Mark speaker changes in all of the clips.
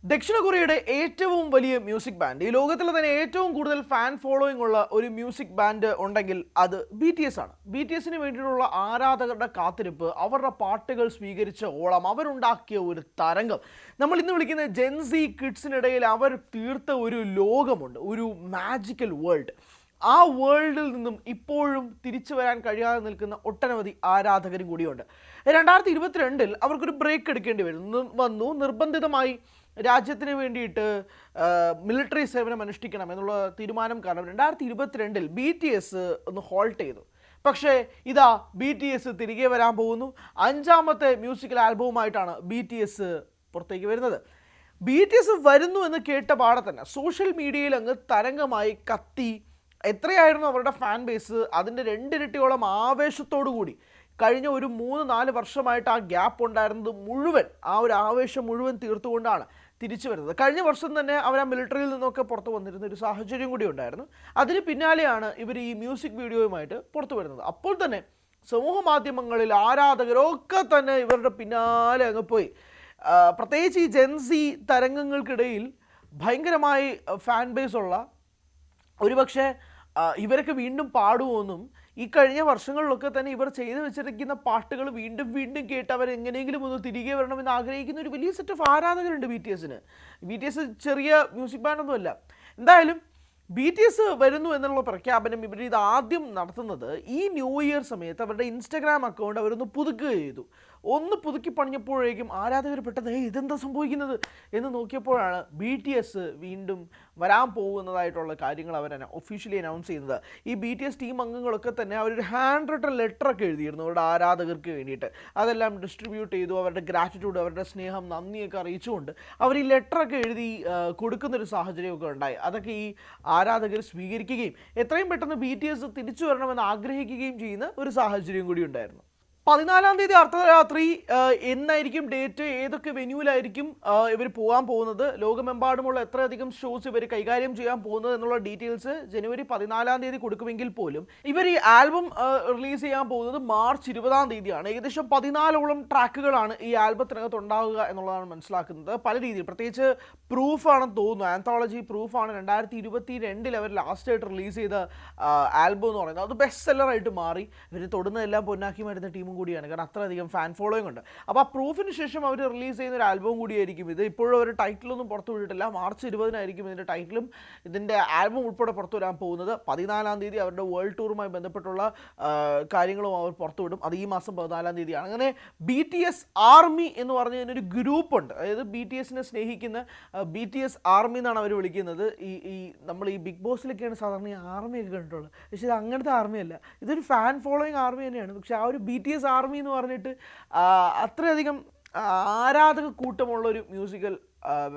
Speaker 1: ദക്ഷിണ കൊറിയയുടെ ഏറ്റവും വലിയ മ്യൂസിക് ബാൻഡ്, ഈ ലോകത്തിലെ തന്നെ ഏറ്റവും കൂടുതൽ ഫാൻ ഫോളോയിങ് ഉള്ള ഒരു മ്യൂസിക് ബാൻഡ് ഉണ്ടെങ്കിൽ അത് BTS ആണ്. BTSന് വേണ്ടിയിട്ടുള്ള ആരാധകരുടെ കാത്തിരിപ്പ്, അവരുടെ പാട്ടുകൾ സ്വീകരിച്ച ഓളം, അവരുണ്ടാക്കിയ ഒരു തരംഗം, നമ്മൾ ഇന്ന് വിളിക്കുന്ന ജെൻസി കിഡ്സിനിടയിൽ അവർ തീർത്ത ഒരു ലോകമുണ്ട്, ഒരു മാജിക്കൽ വേൾഡ്. ആ വേൾഡിൽ നിന്നും ഇപ്പോഴും തിരിച്ചു വരാൻ കഴിയാതെ നിൽക്കുന്ന ഒട്ടനവധി ആരാധകരും കൂടിയുണ്ട്. 2022 അവർക്കൊരു ബ്രേക്ക് എടുക്കേണ്ടി വന്നു. നിർബന്ധിതമായി രാജ്യത്തിന് വേണ്ടിയിട്ട് മിലിറ്ററി സേവനം അനുഷ്ഠിക്കണം എന്നുള്ള തീരുമാനം കാരണം 2022 BTS ഒന്ന് ഹോൾട്ട് ചെയ്തു. പക്ഷേ ഇതാ BTS തിരികെ വരാൻ പോകുന്നു. 5ാമത്തെ മ്യൂസിക്കൽ ആൽബവുമായിട്ടാണ് BTS പുറത്തേക്ക് വരുന്നത്. BTS വരുന്നു എന്ന് കേട്ട പാടെ തന്നെ സോഷ്യൽ മീഡിയയിൽ അങ്ങ് തരംഗമായി കത്തി. എത്രയായിരുന്നു അവരുടെ ഫാൻ ബേസ്? അതിൻ്റെ 2 ഇരട്ടിയോളം ആവേശത്തോടു കൂടി കഴിഞ്ഞ ഒരു 3-4 വർഷമായിട്ട് ആ ഗ്യാപ്പ് ഉണ്ടായിരുന്നത് മുഴുവൻ, ആ ഒരു ആവേശം മുഴുവൻ തീർത്തുകൊണ്ടാണ് തിരിച്ചു വരുന്നത്. കഴിഞ്ഞ വർഷം തന്നെ അവർ ആ മിലിറ്ററിയിൽ നിന്നൊക്കെ പുറത്തു വന്നിരുന്ന ഒരു സാഹചര്യം കൂടി ഉണ്ടായിരുന്നു. അതിന് പിന്നാലെയാണ് ഇവർ ഈ മ്യൂസിക് വീഡിയോയുമായിട്ട് പുറത്തു വരുന്നത്. അപ്പോൾ തന്നെ സമൂഹ മാധ്യമങ്ങളിൽ ആരാധകരൊക്കെ തന്നെ ഇവരുടെ പിന്നാലെ അങ്ങ് പോയി. പ്രത്യേകിച്ച് ഈ ജെൻസി തരംഗങ്ങൾക്കിടയിൽ ഭയങ്കരമായി ഫാൻ ബേസ് ഉള്ള, ഒരുപക്ഷെ ഇവരൊക്കെ വീണ്ടും പാടുമെന്നും, ഈ കഴിഞ്ഞ വർഷങ്ങളിലൊക്കെ തന്നെ ഇവർ ചെയ്തു വെച്ചിരിക്കുന്ന പാട്ടുകൾ വീണ്ടും വീണ്ടും കേട്ട് അവർ എങ്ങനെയെങ്കിലും ഒന്ന് തിരികെ വരണമെന്ന് ആഗ്രഹിക്കുന്ന ഒരു വലിയ സെറ്റ് ഓഫ് ആരാധകരുണ്ട് BTSന്. BTS ചെറിയ മ്യൂസിക് ബാൻഡൊന്നുമല്ല. എന്തായാലും BTS വരുന്നു എന്നുള്ള പ്രഖ്യാപനം ഇവർ ഇത് ആദ്യം നടത്തുന്നത് ഈ ന്യൂ ഇയർ സമയത്ത് അവരുടെ ഇൻസ്റ്റഗ്രാം അക്കൗണ്ട് അവരൊന്ന് പുതുക്കുക ചെയ്തു. ഒന്ന് പുതുക്കി പണിഞ്ഞപ്പോഴേക്കും ആരാധകർ പെട്ടെന്ന് ഇതെന്താ സംഭവിക്കുന്നത് എന്ന് നോക്കിയപ്പോഴാണ് BTS വീണ്ടും വരാൻ പോകുന്നതായിട്ടുള്ള കാര്യങ്ങൾ അവർ ഒഫീഷ്യലി അനൗൺസ് ചെയ്യുന്നത്. ഈ BTS ടീം അംഗങ്ങളൊക്കെ തന്നെ അവരൊരു ഹാൻഡ് റിട്ടൺ ലെറ്ററൊക്കെ എഴുതിയിരുന്നു അവരുടെ ആരാധകർക്ക് വേണ്ടിയിട്ട്. അതെല്ലാം ഡിസ്ട്രിബ്യൂട്ട് ചെയ്തു. അവരുടെ ഗ്രാറ്റിറ്റ്യൂഡ്, അവരുടെ സ്നേഹം, നന്ദിയൊക്കെ അറിയിച്ചുകൊണ്ട് അവർ ഈ ലെറ്ററൊക്കെ എഴുതി കൊടുക്കുന്നൊരു സാഹചര്യമൊക്കെ ഉണ്ടായി. അതൊക്കെ ഈ ആരാധകർ സ്വീകരിക്കുകയും എത്രയും പെട്ടെന്ന് BTS തിരിച്ചു വരണമെന്ന് ആഗ്രഹിക്കുകയും ചെയ്യുന്ന ഒരു സാഹചര്യം കൂടി ഉണ്ടായിരുന്നു. 14-ാം തീയതി അർദ്ധരാത്രി എന്നായിരിക്കും ഡേറ്റ്, ഏതൊക്കെ വെന്യൂവിലായിരിക്കും ഇവർ പോകാൻ പോകുന്നത്, ലോകമെമ്പാടുമുള്ള എത്രയധികം ഷോസ് ഇവർ കൈകാര്യം ചെയ്യാൻ പോകുന്നത് എന്നുള്ള ഡീറ്റെയിൽസ് ജനുവരി 14-ാം തീയതി കൊടുക്കുമെങ്കിൽ പോലും ഇവർ ഈ ആൽബം റിലീസ് ചെയ്യാൻ പോകുന്നത് മാർച്ച് 20-ാം തീയതിയാണ്. ഏകദേശം 14ഓളം ട്രാക്കുകളാണ് ഈ ആൽബത്തിനകത്ത് ഉണ്ടാവുക എന്നുള്ളതാണ് മനസ്സിലാക്കുന്നത്. പല രീതിയിൽ, പ്രത്യേകിച്ച് പ്രൂഫാണെന്ന് തോന്നുന്നു, ആന്തോളജി പ്രൂഫാണ് 2022 അവർ ലാസ്റ്റായിട്ട് റിലീസ് ചെയ്ത ആൽബം എന്ന് പറയുന്നത്. അത് ബെസ്റ്റ് സെല്ലറായിട്ട് മാറി. ഇവർ തൊടുന്നതെല്ലാം പൊന്നാക്കി മാറ്റുന്ന ടീമും കൂടിയാണ്, കാരണം അത്രയധികം ഫാൻ ഫോളോയിങ് ഉണ്ട്. അപ്പോൾ ആ പ്രൂഫിന് ശേഷം അവർ റിലീസ് ചെയ്യുന്ന ഒരു ആൽബം കൂടിയായിരിക്കും ഇത്. ഇപ്പോഴും അവർ ടൈറ്റിലൊന്നും പുറത്തു വിട്ടിട്ടില്ല. മാർച്ച് 20-നായിരിക്കും ഇതിൻ്റെ ടൈറ്റിലും ഇതിൻ്റെ ആൽബം ഉൾപ്പെടെ പുറത്തു വരാൻ പോകുന്നത്. 14-ാം തീയതി അവരുടെ വേൾഡ് ടൂറുമായി ബന്ധപ്പെട്ടുള്ള കാര്യങ്ങളും അവർ പുറത്തുവിടും. അത് ഈ മാസം 14-ാം തീയതിയാണ്. അങ്ങനെ BTS ആർമി എന്ന് പറഞ്ഞ ഒരു ഗ്രൂപ്പുണ്ട്. അതായത് BTSനെ സ്നേഹിക്കുന്ന BTS ആർമി എന്നാണ് അവർ വിളിക്കുന്നത്. ഈ നമ്മൾ ഈ ബിഗ് ബോസിലൊക്കെയാണ് സാധാരണ ഈ ആർമിയൊക്കെ കണ്ടിട്ടുള്ളത്. പക്ഷേ ഇത് അങ്ങനത്തെ ആർമിയല്ല, ഇതൊരു ഫാൻ ഫോളോയിങ് ആർമി തന്നെയാണ്. പക്ഷേ ആ ഒരു BTS ആർമി എന്ന് പറഞ്ഞിട്ട് അത്രയധികം ആരാധക കൂട്ടമുള്ളൊരു മ്യൂസിക്കൽ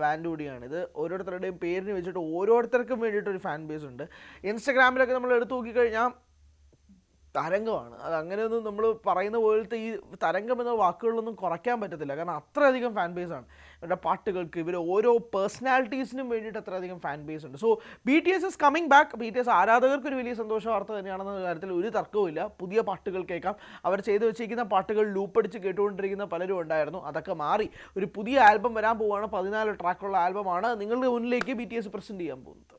Speaker 1: ബാൻഡ് കൂടിയാണ് ഇത്. ഓരോരുത്തരുടെയും പേരിന് വെച്ചിട്ട് ഓരോരുത്തർക്കും വേണ്ടിയിട്ടൊരു ഫാൻ ബേസ് ഉണ്ട്. ഇൻസ്റ്റഗ്രാമിലൊക്കെ നമ്മൾ എടുത്തു നോക്കിക്കഴിഞ്ഞാൽ തരംഗമാണ്. അത് അങ്ങനെയൊന്നും നമ്മൾ പറയുന്ന പോലത്തെ ഈ തരംഗം എന്ന വാക്കുകളിലൊന്നും കുറയ്ക്കാൻ പറ്റത്തില്ല, കാരണം അത്രയധികം ഫാൻ ബേസാണ് ഇവരുടെ പാട്ടുകൾക്ക്. ഇവർ ഓരോ പേഴ്സണാലിറ്റീസിനും വേണ്ടിയിട്ട് അത്രയധികം ഫാൻ ബേസ് ഉണ്ട്. So BTS is coming back. BTS ആരാധകർക്ക് ഒരു വലിയ സന്തോഷ വാർത്ത തന്നെയാണെന്ന കാര്യത്തിൽ ഒരു തർക്കവുമില്ല. പുതിയ പാട്ടുകൾ കേൾക്കാം. അവർ ചെയ്തു വെച്ചിരിക്കുന്ന പാട്ടുകൾ ലൂപ്പടിച്ച് കേട്ടുകൊണ്ടിരിക്കുന്ന പലരും ഉണ്ടായിരുന്നു. അതൊക്കെ മാറി ഒരു പുതിയ ആൽബം വരാൻ പോവുകയാണ്. 14 ട്രാക്കുള്ള ആൽബമാണ് നിങ്ങളുടെ മുന്നിലേക്ക് BTS പ്രസൻറ്റ് ചെയ്യാൻ പോകുന്നത്.